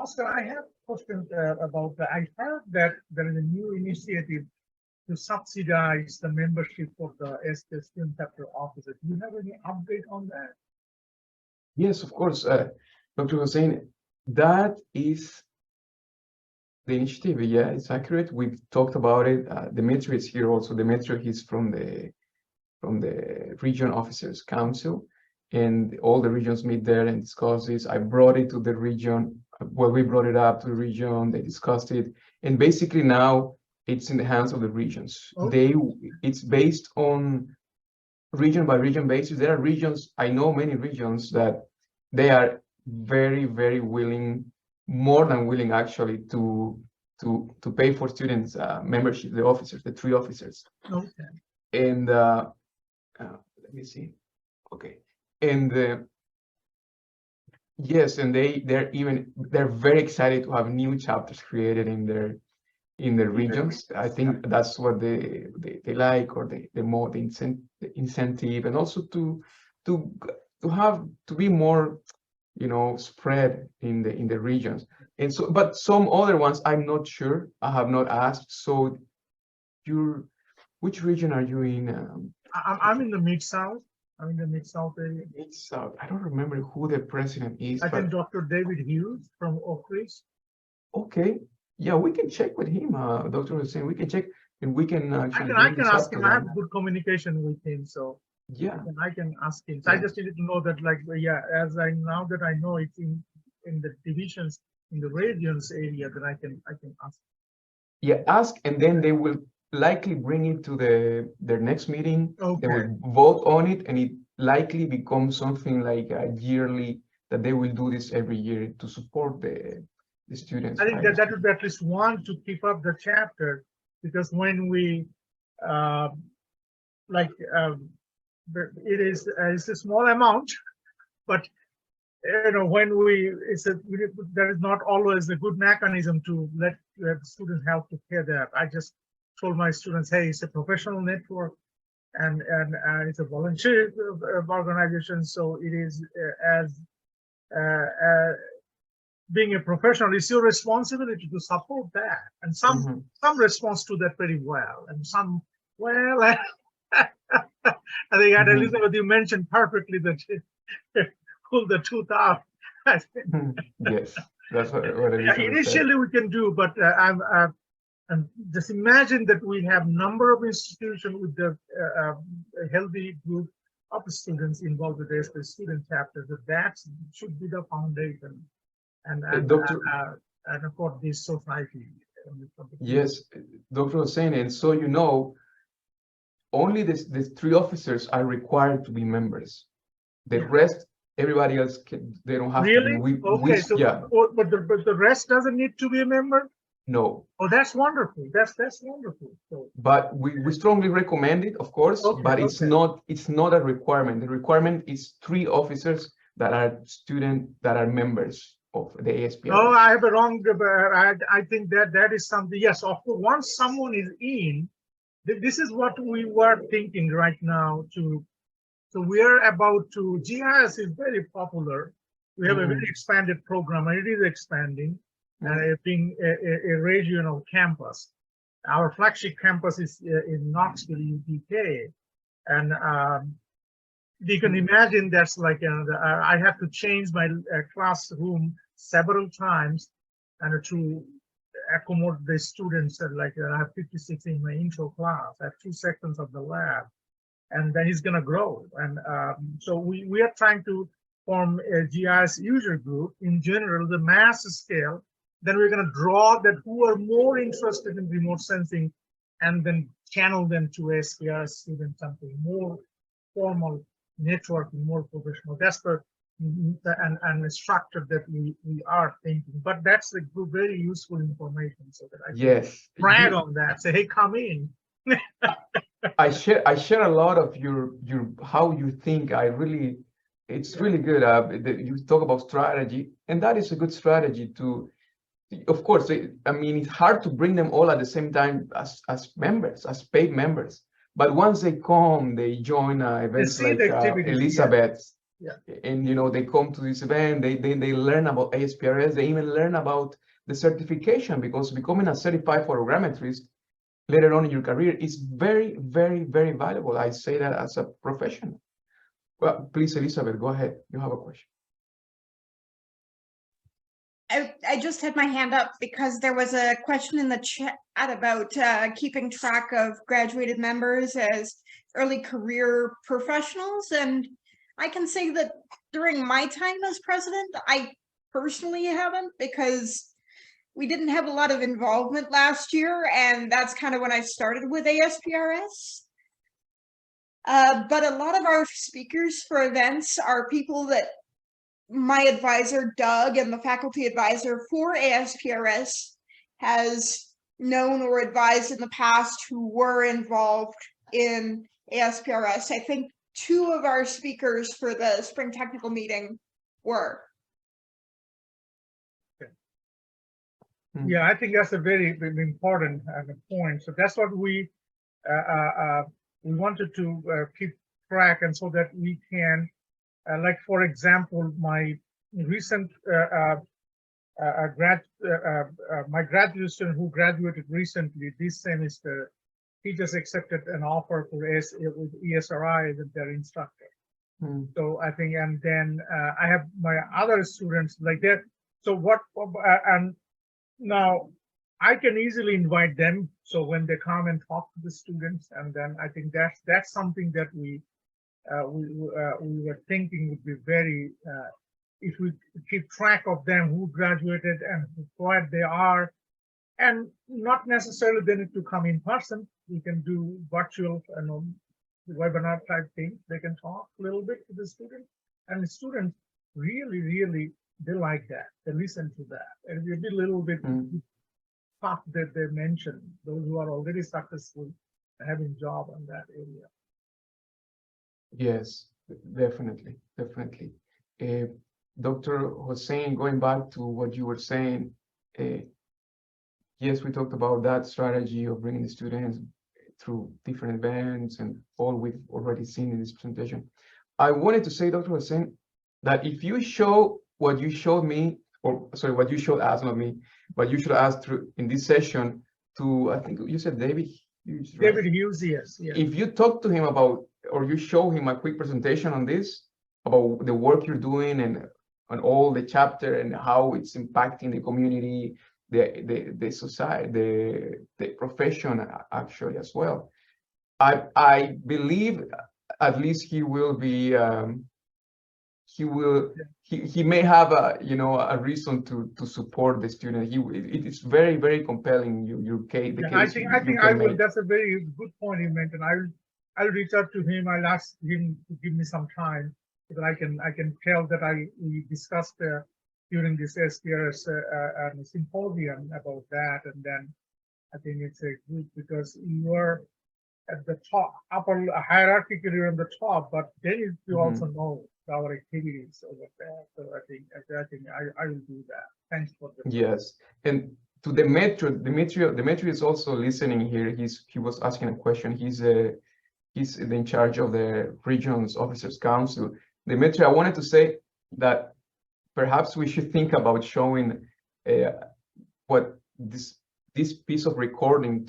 Oscar, I have a question about that. I heard that there is a new initiative to subsidize the membership of the ASPRS student chapter offices. Do you have any update on that? Yes, of course, Dr. Hussein, that is the initiative. Yeah, it's accurate. We've talked about it. Demetri is here also. Demetri is from the Region Officers Council, and all the regions meet there and discuss this. I brought it to the region. Well, we brought it up to the region. They discussed it, and basically now it's in the hands of the regions. Okay. It's based on region by region basis. There are regions, I know many regions that they are very, very willing, more than willing actually, to pay for students membership, the officers, the 3 officers. Okay. And let me see. Okay. And yes, and they're very excited to have new chapters created in their regions. I think that's what they like, or the more the incentive, and also to be more, spread in the regions. And so, but some other ones I'm not sure. I have not asked. So which region are you in? I'm in the Mid-South. I'm in the Mid-South area. Mid-South. I don't remember who the president is. I think Dr. David Hughes from Oak Ridge. Okay. Yeah, we can check with him, Dr. Hussein. We can check, and we can actually. I can ask him. I have good communication with him, so yeah, I can ask him. So yeah. I just needed to know that, like, yeah, now that I know it's in the divisions, in the regions area, that I can ask. Yeah, ask, and then they will likely bring it to their next meeting. Okay. They will vote on it, and it likely becomes something like a yearly, that they will do this every year to support the students. I think that would be at least one to keep up the chapter, because when we it's a small amount, but when there is not always a good mechanism to let the students help to pay that. I just told my students, hey, it's a professional network, and it's a volunteer organization, so it is being a professional, it's your responsibility to support that. And some respond to that very well, and some, well, I think Elizabeth, you mentioned perfectly that pull the tooth out. Yes, that's what initially we can do, but and just imagine that we have number of institutions with the a healthy group of students involved with the student chapter. That should be the foundation. And for this society. Yes, Dr. Hussein, and so only the 3 officers are required to be members. The rest, everybody else they don't have really? to be. Okay, so yeah. But the rest doesn't need to be a member? No. Oh, that's wonderful. That's wonderful. So, but we strongly recommend it, of course, but it's not a requirement. The requirement is 3 officers that are members of the ASPRS. Oh, I have a wrong. I think that is something. Yes, of course. Once someone is in, this is what we were thinking right now. So we are about to. GIS is very popular. We have a very expanded program, and it is expanding, being a regional campus. Our flagship campus is in Knoxville, UTK, and you can imagine that's like I have to change my classroom several times and to accommodate the students. Like I have 56 in my intro class. I have 2 sections of the lab, and then it's going to grow. And so we are trying to form a GIS user group in general, the mass scale. Then we're going to draw that who are more interested in remote sensing, and then channel them to ASPRS students, something more formal network, more professional. That's the structure that we are thinking. But that's a very useful information, so that I can brag on that. Say, hey, come in. I share a lot of your how you think. It's really good. You talk about strategy, and that is a good strategy to. Of course, I mean, it's hard to bring them all at the same time as members, as paid members. But once they come, they join events like Elizabeth's. And they come to this event, they learn about ASPRS, they even learn about the certification, because becoming a certified photogrammetrist later on in your career is very, very, very valuable. I say that as a professional. Well, please, Elizabeth, go ahead. You have a question. I just had my hand up because there was a question in the chat about keeping track of graduated members as early career professionals. And I can say that during my time as president, I personally haven't, because we didn't have a lot of involvement last year. And that's kind of when I started with ASPRS. But a lot of our speakers for events are people that my advisor, Doug, and the faculty advisor for ASPRS has known or advised in the past who were involved in ASPRS. I think 2 of our speakers for the spring technical meeting were. Yeah, I think that's a very, very important point. So that's what we wanted to keep track, and so that we can, like for example, my recent my graduate student who graduated recently this semester, he just accepted an offer for with ESRI with their instructor. So I think, and then I have my other students like that. So what, and now I can easily invite them. So when they come and talk to the students, and then I think that's something that we were thinking would be very, if we keep track of them, who graduated and what they are, and not necessarily they need to come in person. We can do virtual, webinar type thing. They can talk a little bit to the students, and the students really, they like that. They listen to that, and we did a little bit talk that they mentioned, those who are already successful having job in that area. Yes, definitely. Dr. Hossein, going back to what you were saying, yes, we talked about that strategy of bringing the students through different events and all we've already seen in this presentation. I wanted to say, Dr. Hossein, that if you show what you showed me, or sorry, what you showed us, not me, but you should ask through in this session to, I think you said David Hughes, right? David Hughes, yes. If you talk to him about, or you show him a quick presentation on this, about the work you're doing and on all the chapter and how it's impacting the community, the society, the profession actually as well. I believe at least he will be he may have a reason to support the student. It is very compelling. Your case. I think I will. That's a very good point you mentioned. I'll reach out to him. I'll ask him to give me some time so that I can tell that we discussed during this ASPRS symposium about that, and then I think it's a good, because you are at the top, upper hierarchically you're on the top, but then you also know our activities over there. So I think I will do that. Thanks for the yes. And to Demetrio is also listening here. He was asking a question. He's in charge of the Regions Officers Council. Demetrio, I wanted to say that perhaps we should think about showing what this piece of recording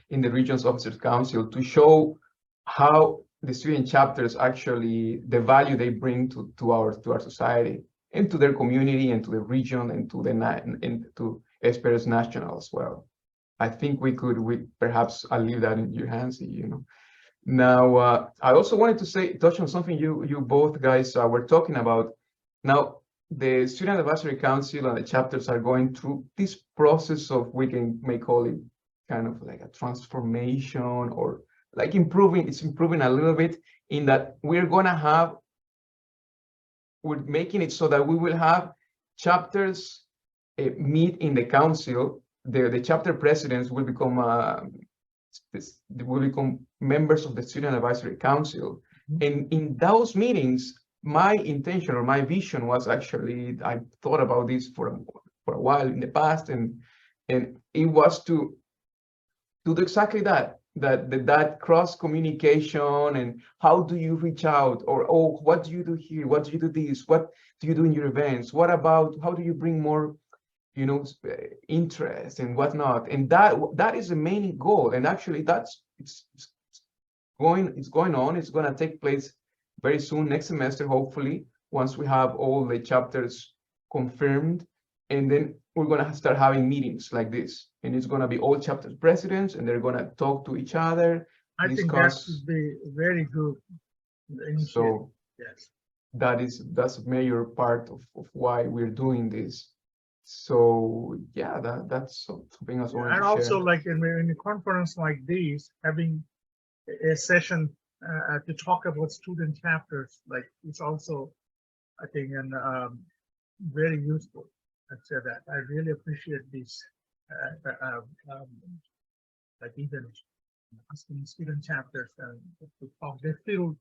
in the Regions Officers Council to show how the student chapters actually, the value they bring to our society and to their community and to the region and to ASPRS National as well. I think we perhaps I'll leave that in your hands, Now, I also wanted to touch on something you both guys were talking about. Now, the Student Advisory Council and the chapters are going through this process of, may call it kind of like a transformation, or like it's improving a little bit, in that we're making it so that we will have chapters meet in the council. The chapter presidents will become members of the Student Advisory Council. And in those meetings, my intention or my vision was actually, I thought about this for a while in the past, and it was to do exactly that, that cross communication, and how do you reach out, or oh, what do you do here, what do you do this, what do you do in your events, what about how do you bring more, you know, interest and whatnot. And that is the main goal. And actually it's going on. It's going to take place very soon, next semester, hopefully, once we have all the chapters confirmed. And then we're going to start having meetings like this, and it's going to be all chapter presidents, and they're going to talk to each other, I think that would be very good initiative. So yes, that's a major part of why we're doing this. So yeah, that's something else I wanted and to also share. like in a conference like this, having a session to talk about student chapters, like it's also, I think, and very useful. I'd say that I really appreciate this, like even asking student chapters to talk. They feel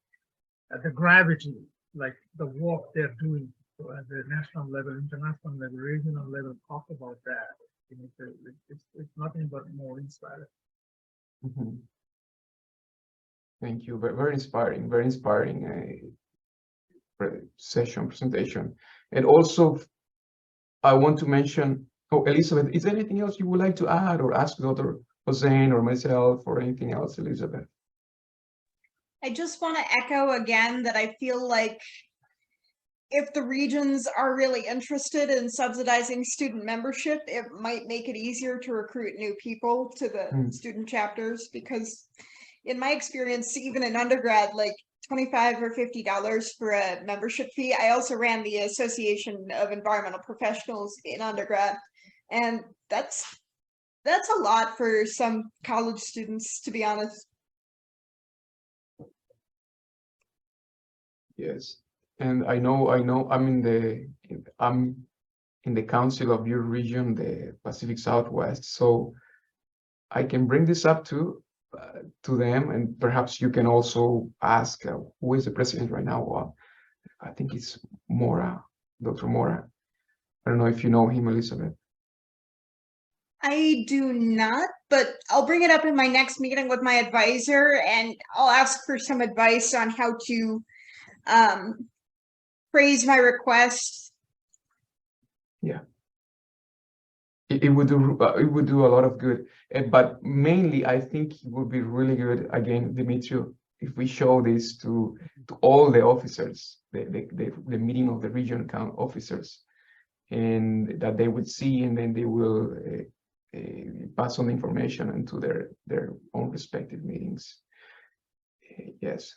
the gravity, like the work they're doing at the national level, international level, regional level. Talk about that. It's nothing but more inspiring. Mhm. Thank you. Very inspiring. Very inspiring presentation. And also, I want to mention, oh, Elizabeth, is there anything else you would like to add or ask Dr. Hossein or myself or anything else, Elizabeth? I just want to echo again that I feel like if the regions are really interested in subsidizing student membership, it might make it easier to recruit new people to the student chapters, because in my experience, even in undergrad, like $25 or $50 for a membership fee. I also ran the Association of Environmental Professionals in undergrad, and that's a lot for some college students, to be honest. Yes, and I know I'm in the council of your region, the Pacific Southwest, so I can bring this up to them, and perhaps you can also ask who is the president right now. I think it's Mora, Dr. Mora. I don't know if you know him, Elizabeth. I do not, but I'll bring it up in my next meeting with my advisor, and I'll ask for some advice on how to phrase my request. Yeah, it would do a lot of good, but mainly I think it would be really good, again, Dimitri, if we show this to all the officers, the meeting of the region count officers, and that they would see, and then they will pass on information into their own respective meetings. Yes,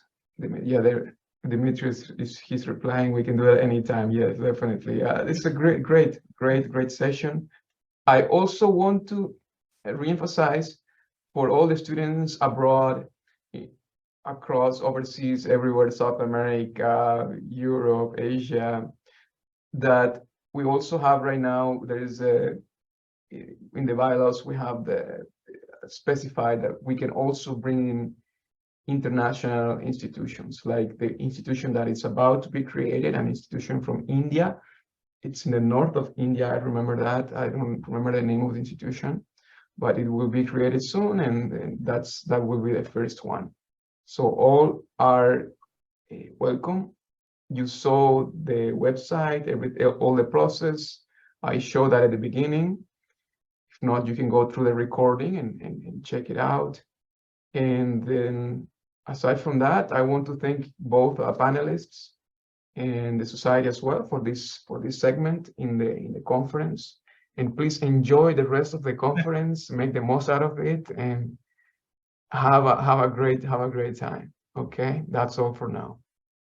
Demetrius he's replying. We can do it anytime. Yes, definitely. It's a great session. I also want to reemphasize for all the students abroad, across overseas, everywhere, South America, Europe, Asia, that we also have right now, there is in the bylaws, we have the specified that we can also bring in international institutions, like the institution that is about to be created, an institution from India. It's in the north of India. I remember that. I don't remember the name of the institution, but it will be created soon, and that will be the first one. So all are welcome. You saw the website, all the process. I showed that at the beginning. If not, you can go through the recording and check it out. And then aside from that, I want to thank both panelists and the society as well for this segment in the conference. And please enjoy the rest of the conference, make the most out of it, and have a great time. Okay, that's all for now.